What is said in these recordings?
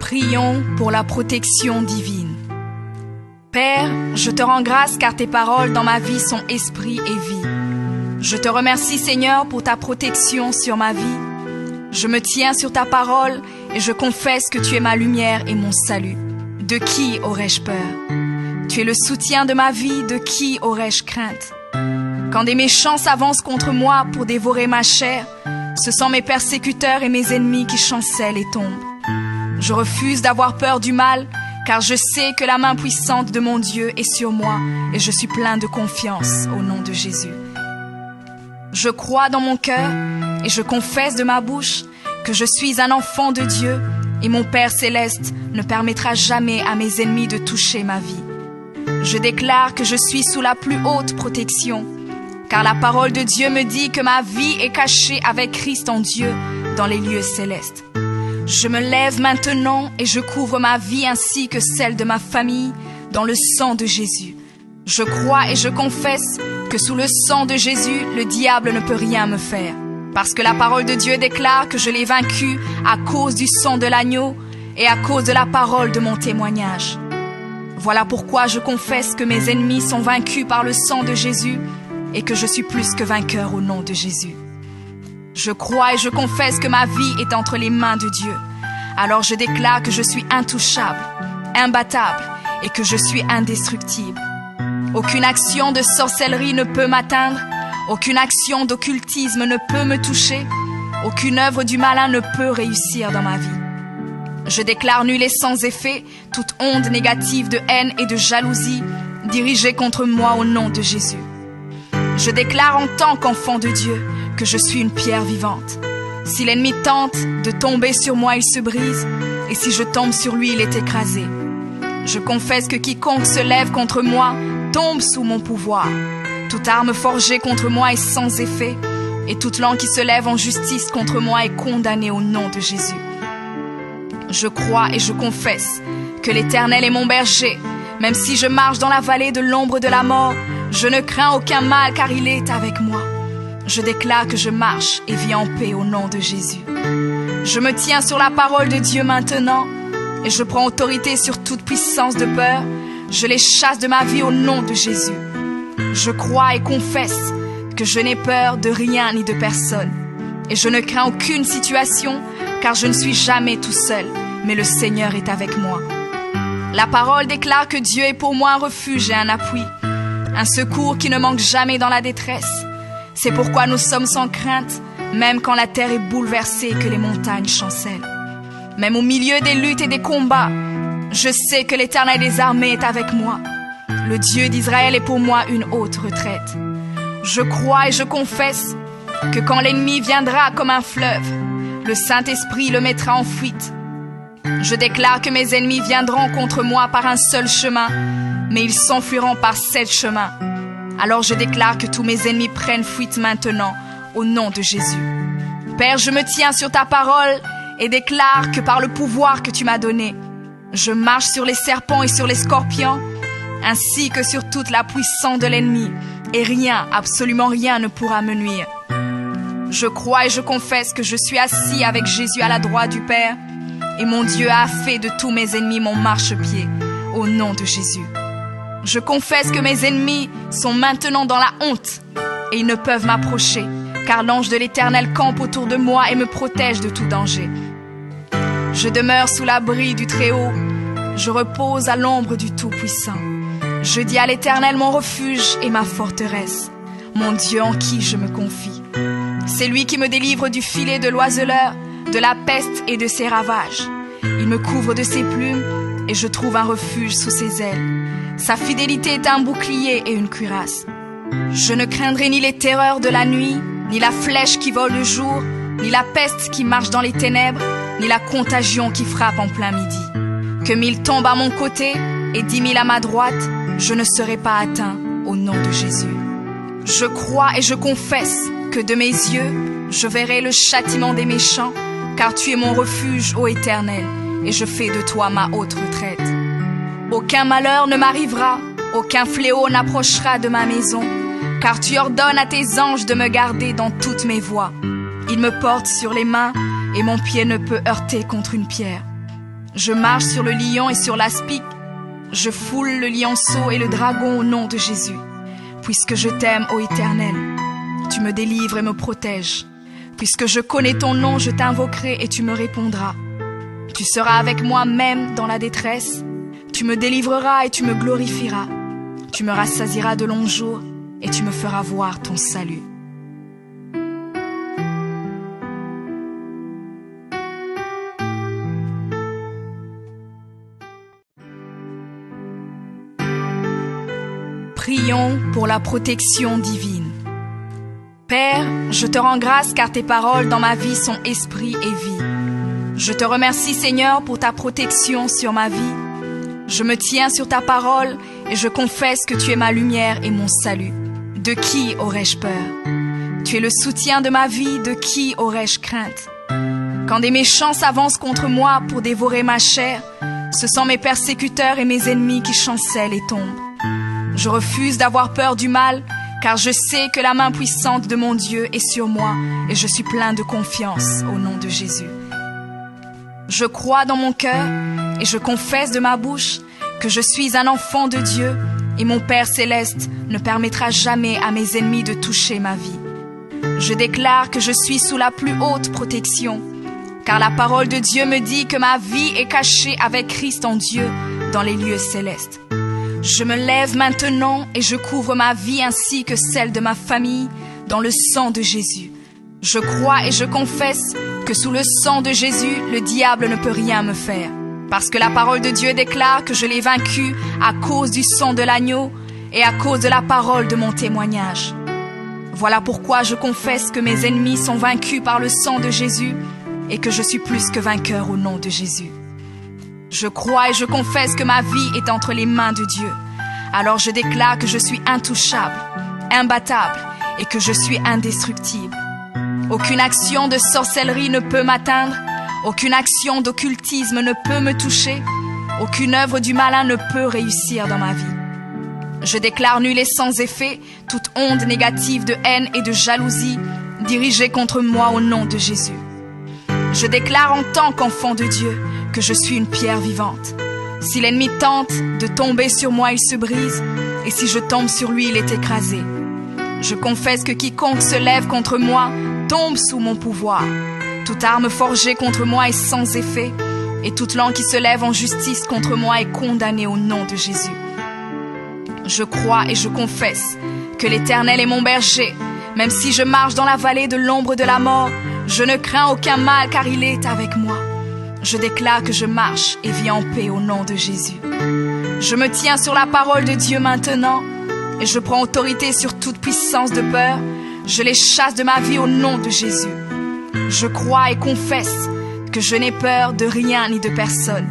Prions pour la protection divine. Père, je te rends grâce car tes paroles dans ma vie sont esprit et vie. Je te remercie Seigneur pour ta protection sur ma vie. Je me tiens sur ta parole et je confesse que tu es ma lumière et mon salut. De qui aurais-je peur? Tu es le soutien de ma vie, de qui aurais-je crainte? Quand des méchants s'avancent contre moi pour dévorer ma chair, ce sont mes persécuteurs et mes ennemis qui chancellent et tombent. Je refuse d'avoir peur du mal, car je sais que la main puissante de mon Dieu est sur moi et je suis plein de confiance au nom de Jésus. Je crois dans mon cœur et je confesse de ma bouche que je suis un enfant de Dieu et mon Père céleste ne permettra jamais à mes ennemis de toucher ma vie. Je déclare que je suis sous la plus haute protection, car la parole de Dieu me dit que ma vie est cachée avec Christ en Dieu dans les lieux célestes. Je me lève maintenant et je couvre ma vie ainsi que celle de ma famille dans le sang de Jésus. Je crois et je confesse que sous le sang de Jésus, le diable ne peut rien me faire. Parce que la parole de Dieu déclare que je l'ai vaincu à cause du sang de l'agneau et à cause de la parole de mon témoignage. Voilà pourquoi je confesse que mes ennemis sont vaincus par le sang de Jésus et que je suis plus que vainqueur au nom de Jésus. Je crois et je confesse que ma vie est entre les mains de Dieu. Alors je déclare que je suis intouchable, imbattable et que je suis indestructible. Aucune action de sorcellerie ne peut m'atteindre, aucune action d'occultisme ne peut me toucher, aucune œuvre du malin ne peut réussir dans ma vie. Je déclare nul et sans effet toute onde négative de haine et de jalousie dirigée contre moi au nom de Jésus. Je déclare en tant qu'enfant de Dieu que je suis une pierre vivante. Si l'ennemi tente de tomber sur moi, il se brise, et si je tombe sur lui, il est écrasé. Je confesse que quiconque se lève contre moi tombe sous mon pouvoir. Toute arme forgée contre moi est sans effet, et toute langue qui se lève en justice contre moi est condamnée au nom de Jésus. Je crois et je confesse que l'Éternel est mon berger. Même si je marche dans la vallée de l'ombre de la mort, je ne crains aucun mal car il est avec moi. Je déclare que je marche et vis en paix au nom de Jésus. Je me tiens sur la parole de Dieu maintenant et je prends autorité sur toute puissance de peur. Je les chasse de ma vie au nom de Jésus. Je crois et confesse que je n'ai peur de rien ni de personne. Et je ne crains aucune situation car je ne suis jamais tout seul, mais le Seigneur est avec moi. La parole déclare que Dieu est pour moi un refuge et un appui, un secours qui ne manque jamais dans la détresse. C'est pourquoi nous sommes sans crainte, même quand la terre est bouleversée et que les montagnes chancellent. Même au milieu des luttes et des combats, je sais que l'Éternel des armées est avec moi. Le Dieu d'Israël est pour moi une haute retraite. Je crois et je confesse que quand l'ennemi viendra comme un fleuve, le Saint-Esprit le mettra en fuite. Je déclare que mes ennemis viendront contre moi par un seul chemin, mais ils s'enfuiront par 7 chemins. Alors je déclare que tous mes ennemis prennent fuite maintenant, au nom de Jésus. Père, je me tiens sur ta parole et déclare que par le pouvoir que tu m'as donné, je marche sur les serpents et sur les scorpions, ainsi que sur toute la puissance de l'ennemi, et rien, absolument rien ne pourra me nuire. Je crois et je confesse que je suis assis avec Jésus à la droite du Père, et mon Dieu a fait de tous mes ennemis mon marchepied, au nom de Jésus. Je confesse que mes ennemis sont maintenant dans la honte, et ils ne peuvent m'approcher, car l'ange de l'Éternel campe autour de moi et me protège de tout danger. Je demeure sous l'abri du Très-Haut, je repose à l'ombre du Tout-Puissant. Je dis à l'Éternel mon refuge et ma forteresse, mon Dieu en qui je me confie. C'est lui qui me délivre du filet de l'oiseleur, de la peste et de ses ravages. Il me couvre de ses plumes et je trouve un refuge sous ses ailes. Sa fidélité est un bouclier et une cuirasse. Je ne craindrai ni les terreurs de la nuit, ni la flèche qui vole le jour, ni la peste qui marche dans les ténèbres, ni la contagion qui frappe en plein midi. Que 1000 tombent à mon côté et 10 000 à ma droite, je ne serai pas atteint au nom de Jésus. Je crois et je confesse que de mes yeux, je verrai le châtiment des méchants, car tu es mon refuge, ô Éternel, et je fais de toi ma haute retraite. Aucun malheur ne m'arrivera, aucun fléau n'approchera de ma maison, car tu ordonnes à tes anges de me garder dans toutes mes voies. Ils me portent sur les mains, et mon pied ne peut heurter contre une pierre. Je marche sur le lion et sur l'aspic. Je foule le lionceau et le dragon au nom de Jésus. Puisque je t'aime, ô Éternel, tu me délivres et me protèges. Puisque je connais ton nom, je t'invoquerai et tu me répondras. Tu seras avec moi même dans la détresse. Tu me délivreras et tu me glorifieras. Tu me rassasieras de longs jours et tu me feras voir ton salut. Prions pour la protection divine. Père, je te rends grâce car tes paroles dans ma vie sont esprit et vie. Je te remercie Seigneur pour ta protection sur ma vie. Je me tiens sur ta parole et je confesse que tu es ma lumière et mon salut. De qui aurais-je peur? Tu es le soutien de ma vie, de qui aurais-je crainte? Quand des méchants s'avancent contre moi pour dévorer ma chair, ce sont mes persécuteurs et mes ennemis qui chancellent et tombent. Je refuse d'avoir peur du mal, car je sais que la main puissante de mon Dieu est sur moi et je suis plein de confiance au nom de Jésus. Je crois dans mon cœur et je confesse de ma bouche que je suis un enfant de Dieu et mon Père céleste ne permettra jamais à mes ennemis de toucher ma vie. Je déclare que je suis sous la plus haute protection, car la parole de Dieu me dit que ma vie est cachée avec Christ en Dieu dans les lieux célestes. Je me lève maintenant et je couvre ma vie ainsi que celle de ma famille dans le sang de Jésus. Je crois et je confesse que sous le sang de Jésus, le diable ne peut rien me faire. Parce que la parole de Dieu déclare que je l'ai vaincu à cause du sang de l'agneau et à cause de la parole de mon témoignage. Voilà pourquoi je confesse que mes ennemis sont vaincus par le sang de Jésus et que je suis plus que vainqueur au nom de Jésus. Je crois et je confesse que ma vie est entre les mains de Dieu. Alors je déclare que je suis intouchable, imbattable et que je suis indestructible. Aucune action de sorcellerie ne peut m'atteindre, aucune action d'occultisme ne peut me toucher, aucune œuvre du malin ne peut réussir dans ma vie. Je déclare nul et sans effet toute onde négative de haine et de jalousie dirigée contre moi au nom de Jésus. Je déclare en tant qu'enfant de Dieu que je suis une pierre vivante. Si l'ennemi tente de tomber sur moi, il se brise, et si je tombe sur lui, il est écrasé. Je confesse que quiconque se lève contre moi tombe sous mon pouvoir. Toute arme forgée contre moi est sans effet, et toute langue qui se lève en justice contre moi est condamnée au nom de Jésus. Je crois et je confesse que l'Éternel est mon berger. Même si je marche dans la vallée de l'ombre de la mort, je ne crains aucun mal car il est avec moi. Je déclare que je marche et vis en paix au nom de Jésus. Je me tiens sur la parole de Dieu maintenant et je prends autorité sur toute puissance de peur. Je les chasse de ma vie au nom de Jésus. Je crois et confesse que je n'ai peur de rien ni de personne.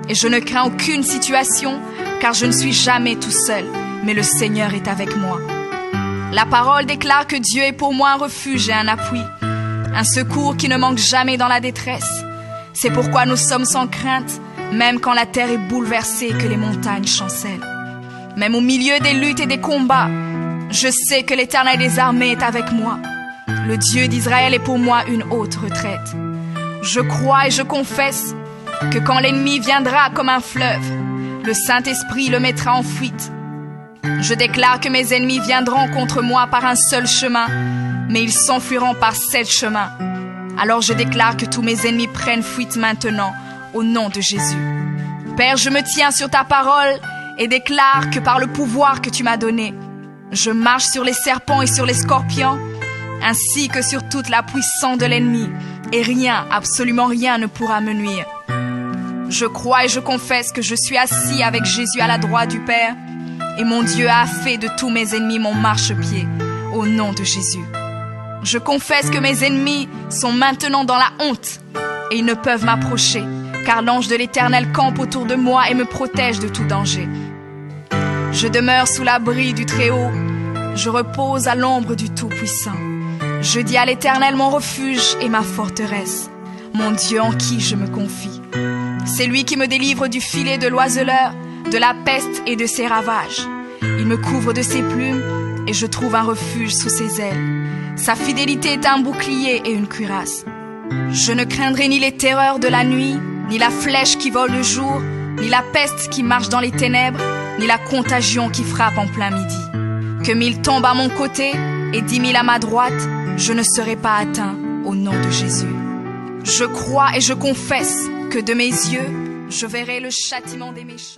Et je ne crains aucune situation car je ne suis jamais tout seul, mais le Seigneur est avec moi. La parole déclare que Dieu est pour moi un refuge et un appui, un secours qui ne manque jamais dans la détresse. C'est pourquoi nous sommes sans crainte, même quand la terre est bouleversée et que les montagnes chancellent. Même au milieu des luttes et des combats, je sais que l'Éternel des armées est avec moi. Le Dieu d'Israël est pour moi une haute retraite. Je crois et je confesse que quand l'ennemi viendra comme un fleuve, le Saint-Esprit le mettra en fuite. Je déclare que mes ennemis viendront contre moi par un seul chemin, mais ils s'enfuiront par 7 chemins. Alors je déclare que tous mes ennemis prennent fuite maintenant, au nom de Jésus. Père, je me tiens sur ta parole et déclare que par le pouvoir que tu m'as donné, je marche sur les serpents et sur les scorpions, ainsi que sur toute la puissance de l'ennemi, et rien, absolument rien ne pourra me nuire. Je crois et je confesse que je suis assis avec Jésus à la droite du Père, et mon Dieu a fait de tous mes ennemis mon marchepied, au nom de Jésus. Je confesse que mes ennemis sont maintenant dans la honte, et ils ne peuvent m'approcher, car l'ange de l'Éternel campe autour de moi et me protège de tout danger. Je demeure sous l'abri du Très-Haut, je repose à l'ombre du Tout-Puissant. Je dis à l'Éternel mon refuge et ma forteresse, mon Dieu en qui je me confie. C'est lui qui me délivre du filet de l'oiseleur, de la peste et de ses ravages. Il me couvre de ses plumes et je trouve un refuge sous ses ailes. Sa fidélité est un bouclier et une cuirasse. Je ne craindrai ni les terreurs de la nuit, ni la flèche qui vole le jour, ni la peste qui marche dans les ténèbres, ni la contagion qui frappe en plein midi. Que 1000 tombent à mon côté et 10 000 à ma droite, je ne serai pas atteint au nom de Jésus. Je crois et je confesse que de mes yeux, je verrai le châtiment des méchants.